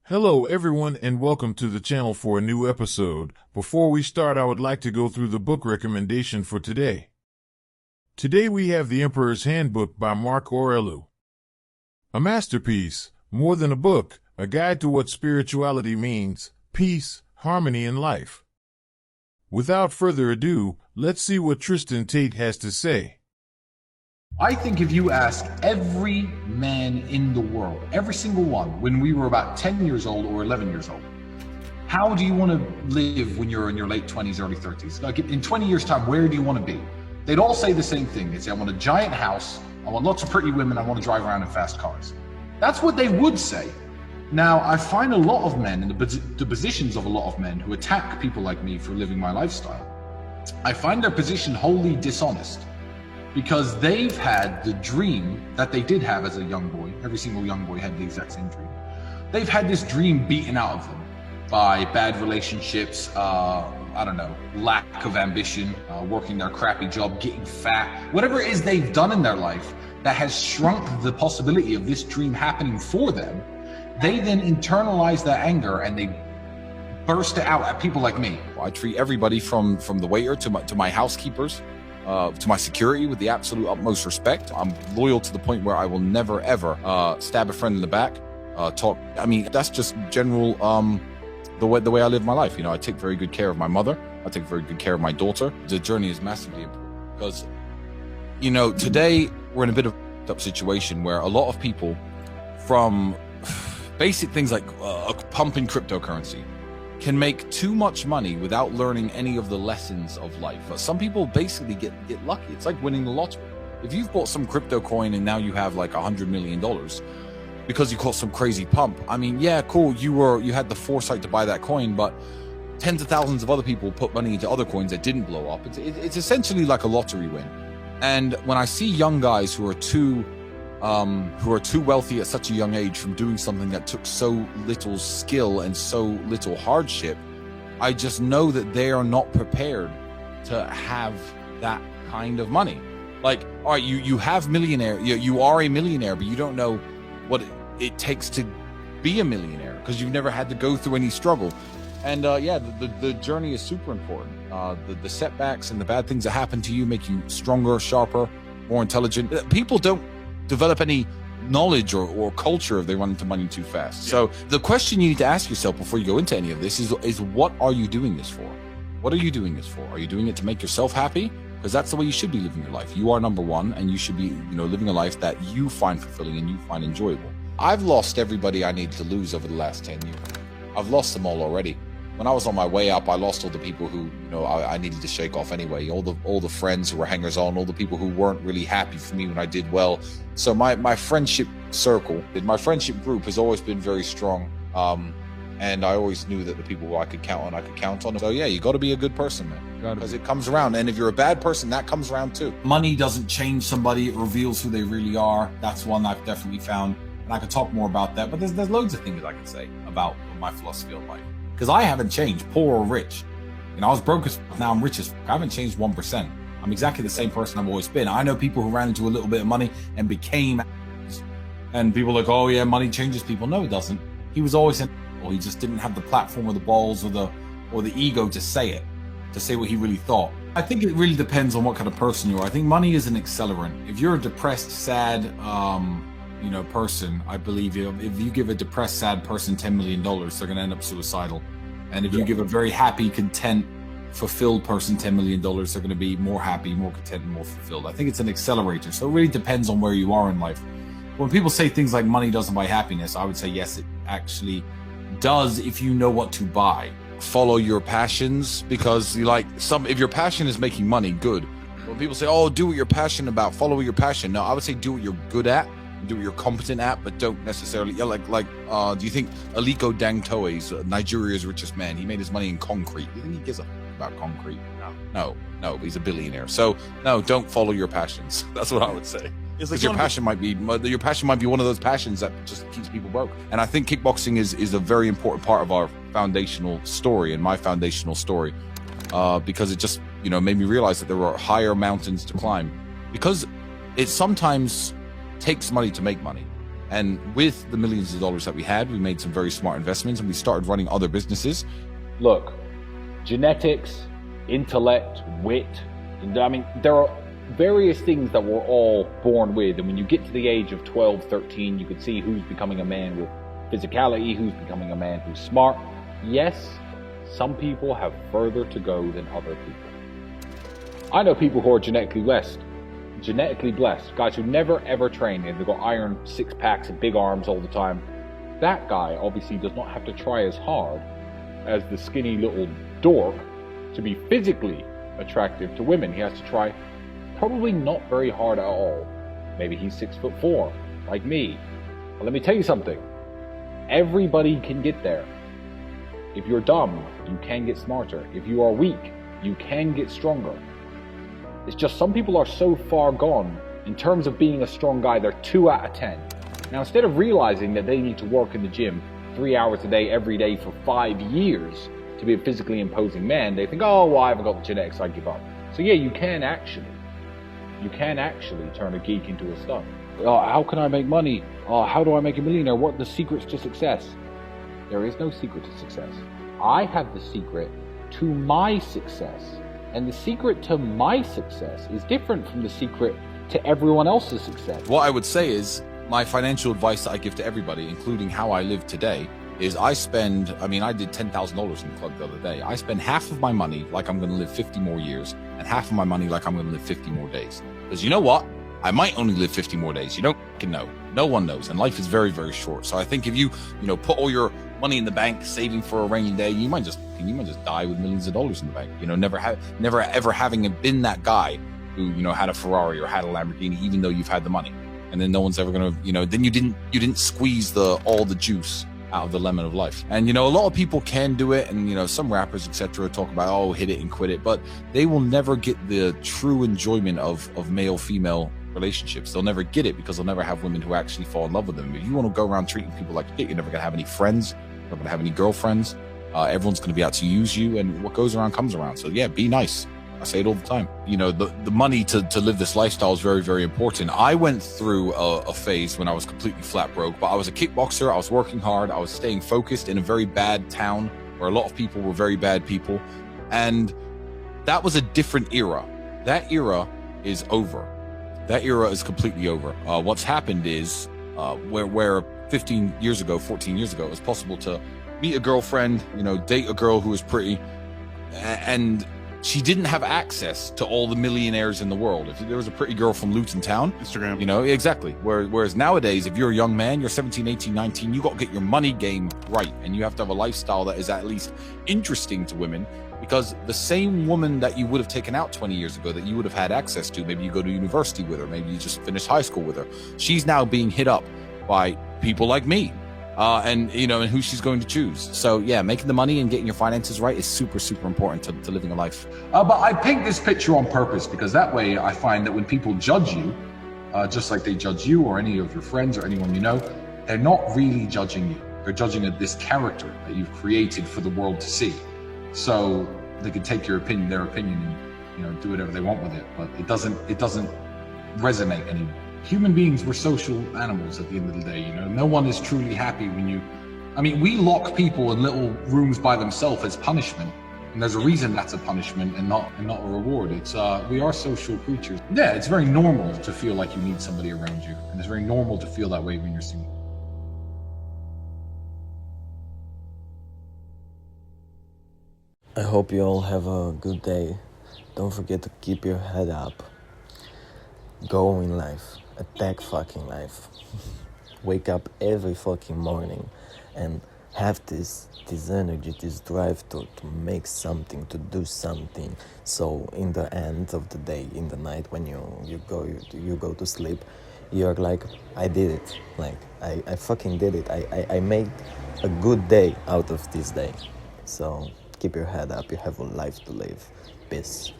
Hello everyone and welcome to the channel for a new episode. Before we start, I would like to go through the book recommendation for today. Today we have The Emperor's Handbook by Mark Aurelius. A masterpiece, more than a book, a guide to what spirituality means, peace, harmony in life. Without further ado, let's see what Tristan Tate has to say. I think if you ask every man in the world, every single one, when we were about 10 years old or 11 years old, how do you want to live when you're in your late 20s, early 30s? Like in 20 years' time, where do you want to be? They'd all say the same thing. They'd say, I want a giant house, I want lots of pretty women, I want to drive around in fast cars. That's what they would say. Now, I find a lot of men in the positions of a lot of men who attack people like me for living my lifestyle. I find their position wholly dishonest. Because they've had the dream that they did have as a young boy. Every single young boy had the exact same dream. They've had this dream beaten out of them by bad relationships, lack of ambition, working their crappy job, getting fat, whatever it is they've done in their life that has shrunk the possibility of this dream happening for them. They then internalize that anger and they burst it out at people like me. I treat everybody from the waiter to my housekeepers, to my security with the absolute utmost respect. I'm loyal to the point where I will never ever stab a friend in the back, that's just general the way I live my life. I take very good care of my mother. I take very good care of my daughter. The journey is massively important because today we're in a bit of a up situation where a lot of people, from basic things like pumping cryptocurrency, can make too much money without learning any of the lessons of life. Some people basically get lucky. It's like winning the lottery. If you've bought some crypto coin and now you have like $100 million because you caught some crazy pump, yeah, cool, you had the foresight to buy that coin, but tens of thousands of other people put money into other coins that didn't blow up. It's essentially like a lottery win. And when I see young guys who are too wealthy at such a young age from doing something that took so little skill and so little hardship, I just know that they are not prepared to have that kind of money. Like, all right, you have millionaire, you are a millionaire, but you don't know what it takes to be a millionaire because you've never had to go through any struggle. And the journey is super important. The setbacks and the bad things that happen to you make you stronger, sharper, more intelligent. People don't develop any knowledge or culture if they run into money too fast. Yeah. So the question you need to ask yourself before you go into any of this is what are you doing this for? What are you doing this for? Are you doing it to make yourself happy? Because that's the way you should be living your life. You are number one, and you should be, living a life that you find fulfilling and you find enjoyable. I've lost everybody I need to lose over the last 10 years. I've lost them all already. When I was on my way up, I lost all the people who, I needed to shake off anyway. All the friends who were hangers on, all the people who weren't really happy for me when I did well. So my friendship circle, my friendship group has always been very strong. And I always knew that the people who I could count on. So yeah, you got to be a good person, man, because it comes around. And if you're a bad person, that comes around too. Money doesn't change somebody; it reveals who they really are. That's one I've definitely found, and I could talk more about that. But there's loads of things I can say about my philosophy of life. Because I haven't changed, poor or rich. I was broke as fuck, now I'm rich as fuck. I haven't changed 1%. I'm exactly the same person I've always been. I know people who ran into a little bit of money and became, and people are like, oh yeah, money changes people. No, it doesn't. He was always he just didn't have the platform or the balls or the ego to say what he really thought. I think it really depends on what kind of person you are. I think money is an accelerant. If you're a depressed, sad, person, I believe if you give a depressed, sad person $10 million, they're going to end up suicidal. And if you give a very happy, content, fulfilled person $10 million, they're going to be more happy, more content, and more fulfilled. I think it's an accelerator. So it really depends on where you are in life. When people say things like money doesn't buy happiness, I would say yes, it actually does if you know what to buy. Follow your passions, because if your passion is making money, good. When people say, oh, do what you're passionate about, follow your passion. No, I would say do what you're good at. Do what you're competent at, but don't necessarily. Do you think Aliko Dangote is Nigeria's richest man? He made his money in concrete. Do you think he gives a about concrete? No, he's a billionaire. So no, don't follow your passions. That's what I would say. Because your passion might be one of those passions that just keeps people broke. And I think kickboxing is a very important part of our foundational story and my foundational story, because it just made me realize that there were higher mountains to climb. Because it sometimes takes money to make money. And with the millions of dollars that we had, we made some very smart investments and we started running other businesses. Look, genetics, intellect, wit, I mean, there are various things that we're all born with. And when you get to the age of 12, 13, you can see who's becoming a man with physicality, who's becoming a man who's smart. Yes, some people have further to go than other people. I know people who are genetically blessed, guys who never ever train and they've got iron six packs and big arms all the time. That guy obviously does not have to try as hard as the skinny little dork to be physically attractive to women. He has to try probably not very hard at all. Maybe he's 6'4", like me. But let me tell you something. Everybody can get there. If you're dumb, you can get smarter. If you are weak, you can get stronger. It's just some people are so far gone in terms of being a strong guy, they're 2 out of 10. Now, instead of realizing that they need to work in the gym 3 hours a day, every day for 5 years to be a physically imposing man, they think, oh, well, I haven't got the genetics, I give up. So yeah, you can actually turn a geek into a stud. How can I make money? How do I make a millionaire? What are the secrets to success? There is no secret to success. I have the secret to my success. And the secret to my success is different from the secret to everyone else's success. What I would say is my financial advice that I give to everybody, including how I live today, is I did $10,000 in the club the other day. I spend half of my money like I'm going to live 50 more years and half of my money like I'm going to live 50 more days. Because you know what? I might only live 50 more days. You don't know. No one knows. And life is very, very short. So I think if you put all your money in the bank, saving for a rainy day, you might just die with millions of dollars in the bank. Never ever having been that guy who, had a Ferrari or had a Lamborghini, even though you've had the money. And then no one's ever going to, then you didn't squeeze all the juice out of the lemon of life. And, a lot of people can do it. And, some rappers, etc., talk about, hit it and quit it, but they will never get the true enjoyment of male-female relationships. They'll never get it because they'll never have women who actually fall in love with them. If you want to go around treating people like shit, you're never going to have any friends, you're never going to have any girlfriends. Everyone's going to be out to use you, and what goes around comes around. So yeah, be nice. I say it all the time. The money to live this lifestyle is very, very important. I went through a phase when I was completely flat broke, but I was a kickboxer. I was working hard. I was staying focused in a very bad town where a lot of people were very bad people. And that was a different era. That era is over. That era is completely over. What's happened is where 14 years ago, it was possible to meet a girlfriend, date a girl who was pretty, and she didn't have access to all the millionaires in the world. If there was a pretty girl from Luton Town, Instagram, exactly. Whereas nowadays, if you're a young man, you're 17, 18, 19, you got to get your money game right, and you have to have a lifestyle that is at least interesting to women. Because the same woman that you would have taken out 20 years ago that you would have had access to, maybe you go to university with her, maybe you just finished high school with her, she's now being hit up by people like me, and who she's going to choose. So yeah, making the money and getting your finances right is super, super important to living a life. But I paint this picture on purpose because that way I find that when people judge you, just like they judge you or any of your friends or anyone they're not really judging you. They're judging this character that you've created for the world to see. So they can take their opinion, and do whatever they want with it. But it doesn't resonate anymore. Human beings, we're social animals at the end of the day. No one is truly happy when we lock people in little rooms by themselves as punishment, and there's a reason that's a punishment and not a reward. It's we are social creatures. Yeah, it's very normal to feel like you need somebody around you, and it's very normal to feel that way when you're single. I hope you all have a good day. Don't forget to keep your head up. Go in life. Attack fucking life. Wake up every fucking morning and have this energy, this drive to make something, to do something. So in the end of the day, in the night when you go to sleep, you're like, I did it. Like I fucking did it. I made a good day out of this day. So keep your head up. You have a life to live. Peace.